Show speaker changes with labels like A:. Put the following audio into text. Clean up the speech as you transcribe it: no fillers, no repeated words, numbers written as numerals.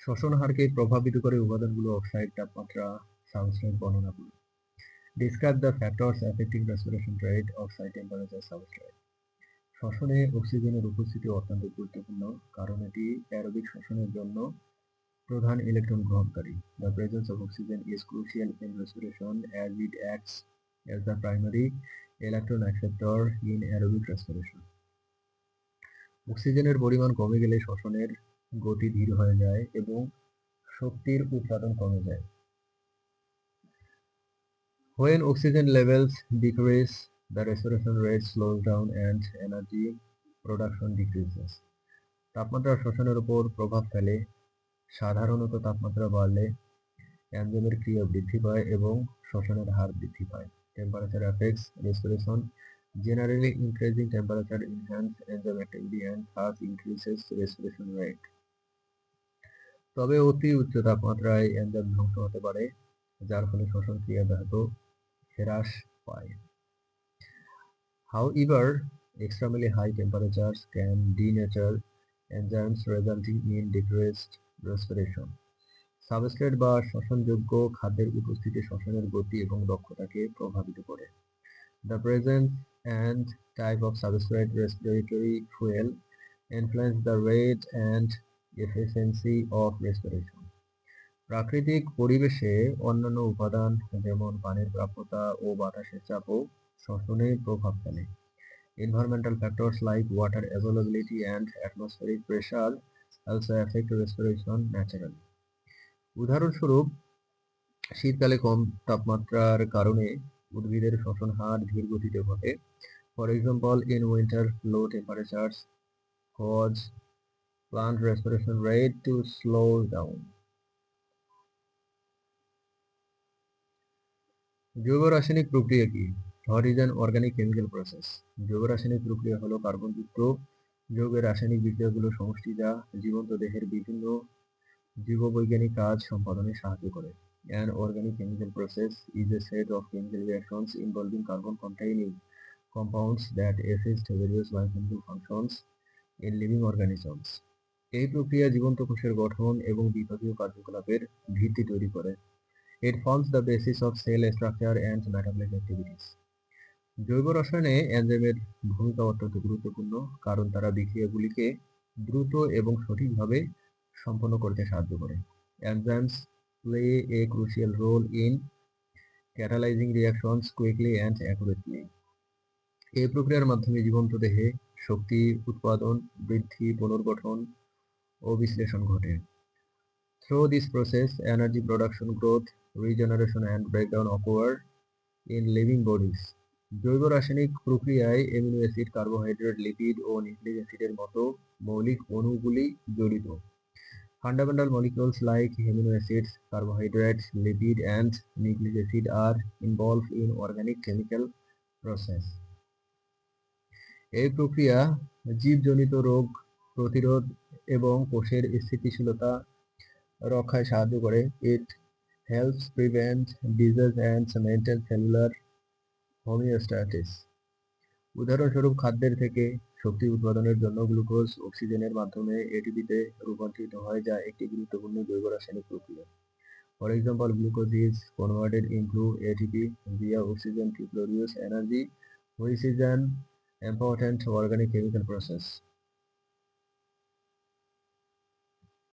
A: শ্বসন হারকে প্রভাবিত করে উপাদানগুলো অক্সাইড, তাপমাত্রা, সাবস্ট্রেট বর্ণনা করুন। Describe the factors affecting respiration rate, oxide, temperature, substrate. শ্বসনে অক্সিজেনের উপস্থিতি অত্যন্ত গুরুত্বপূর্ণ, কারণ এটি অ্যারোবিক শ্বসনের জন্য প্রধান ইলেকট্রন গ্রহণকারী। The presence of oxygen is crucial in respiration as it acts as the primary electron acceptor in aerobic respiration. অক্সিজেনের পরিমাণ কমে গেলে শ্বসনের গতি ধীর হয়ে যায় এবং শক্তির উৎপাদন কমে যায়। When oxygen levels decrease, the respiration rate slows down and energy production decreases. তাপমাত্রা শ্বসনের উপর প্রভাব ফেলে। সাধারণত তাপমাত্রা বাড়লে এনজাইমের ক্রিয়া বৃদ্ধি পায় এবং শ্বসনের হার বৃদ্ধি পায়। Temperature affects respiration. Generally, increasing temperature enhances enzyme activity and thus increases respiration rate. তবে অতি উচ্চ তাপমাত্রায় এনজাইম ধ্বংস হতে পারে, যার ফলে শ্বসন ক্রিয়া ব্যাহত হ্রাস পায়। However, extremely high temperatures can denature enzymes, resulting in decreased respiration. Substrate বা শ্বসনযোগ্য খাদ্যের উপস্থিতি শ্বসনের গতি এবং দক্ষতাকে প্রভাবিত করে। The presence and type of substrate respiratory fuel influence the rate and efficiency of respiration. প্রাকৃতিক পরিবেশে অন্যান্য উপাদান যেমন পানির প্রাপ্যতা ও বাতাসের চাপও শ্বসনে প্রভাব ফেলে। Environmental factors like water availability and atmospheric pressure also affect respiration naturally. উদাহরণস্বরূপ, শীতকালে কম তাপমাত্রার কারণে উদ্ভিদের শ্বসন হার ধীর গতিতে ঘটে। For example, in winter, low temperatures cause plant respiration rate to slow down. জৈব রাসায়নিক প্রক্রিয়া কি? What is an organic chemical process? জৈব রাসায়নিক প্রক্রিয়া হলো কার্বনযুক্ত যৌগের রাসায়নিক বিক্রিয়াগুলোর সমষ্টি, যা জীবন্ত দেহের বিভিন্ন জীববৈজ্ঞানিক কাজ সম্পাদনে সাহায্য করে। An organic chemical process is a set of chemical reactions involving carbon-containing compounds that assist various biochemical functions in living organisms. এই প্রক্রিয়া জীবন্ত কোষের গঠন এবং বিপাকীয় কার্যকলাপের ভিত্তি তৈরি করে। It forms the basis of cell structure and metabolic activities. জৈব রসায়নে এনজাইমের ভূমিকা অত্যন্ত গুরুত্বপূর্ণ, কারণ তারা বিক্রিয়াগুলিকে দ্রুত এবং সঠিকভাবে সম্পন্ন করতে সাহায্য করে। Enzymes play a crucial role in catalyzing reactions quickly and accurately. এই প্রক্রিয়ার মাধ্যমে জীবন্ত দেহে শক্তি উৎপাদন, বৃদ্ধি, পুনর্গঠন ও বিশ্লেষণ ঘটে। Through this process, energy production, growth, regeneration and breakdown occur in living bodies. জৈব রাসায়নিক প্রক্রিয়ায় অ্যামিনো অ্যাসিড, কার্বোহাইড্রেট, লিপিড ও নিউক্লিক অ্যাসিডের মতো মৌলিক অণুগুলি জড়িত। Fundamental molecules like amino acids, carbohydrates, lipid and nucleic acid are involved in organic chemical process. এই প্রক্রিয়া জীবজনিত রোগ প্রতিরোধ এবং কোষের স্থিতিশীলতা রক্ষায় সাহায্য করে। It helps prevent disease and maintain cellular homeostasis. উদাহরণস্বরূপ, খাদ্যের থেকে শক্তি উৎপাদনের জন্য গ্লুকোজ অক্সিজেনের মাধ্যমে এটিপিতে রূপান্তরিত হয়, যা একটি গুরুত্বপূর্ণ জৈব রাসায়নিক প্রক্রিয়া। For example, glucose is converted into ATP via oxygen to produce energy, which is an important organic chemical process.